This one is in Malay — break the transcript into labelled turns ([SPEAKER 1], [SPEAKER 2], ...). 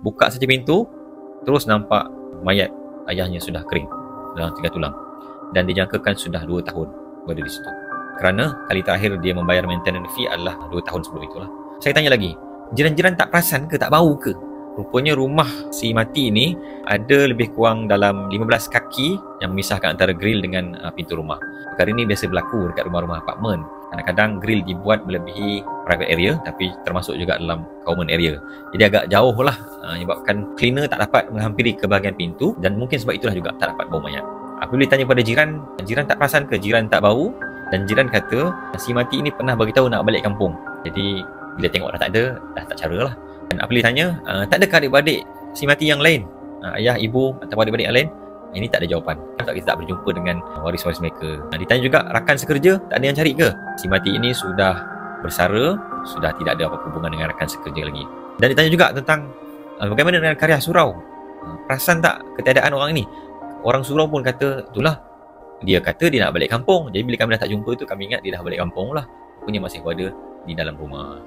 [SPEAKER 1] Buka saja pintu, terus nampak mayat ayahnya sudah kering dalam 3 tulang. Dan dijangkakan sudah 2 tahun berada di situ. Kerana kali terakhir dia membayar maintenance fee adalah 2 tahun sebelum itulah. Saya tanya lagi, jiran-jiran tak perasan ke, tak bau ke? Rupanya rumah si mati ni ada lebih kurang dalam 15 kaki yang memisahkan antara grill dengan pintu rumah. Perkara ini biasa berlaku dekat rumah-rumah apartmen. Kadang-kadang grill dibuat melebihi private area, tapi termasuk juga dalam common area. Jadi agak jauh lah, menyebabkan cleaner tak dapat menghampiri ke bahagian pintu, dan mungkin sebab itulah juga tak dapat bau mayat. Apabila ditanya pada jiran, jiran tak perasan ke jiran tak bau? Dan jiran kata si mati ini pernah beritahu nak balik kampung. Jadi bila tengok dah tak ada, dah tak cara lah. Dan apabila ditanya, tak ada adik-beradik si mati yang lain? Ayah, ibu atau adik-beradik yang lain? Ini tak ada jawapan. Kita tak berjumpa dengan waris-waris mereka. Ditanya juga, rakan sekerja tak ada yang cari ke? Si mati ini sudah bersara, sudah tidak ada apa hubungan dengan rakan sekerja lagi. Dan ditanya juga tentang bagaimana dengan karya surau? Perasan tak ketiadaan orang ini? Orang surau pun kata, itulah, dia kata dia nak balik kampung. Jadi bila kami dah tak jumpa tu, kami ingat dia dah balik kampung lah. Rupanya masih berada di dalam rumah.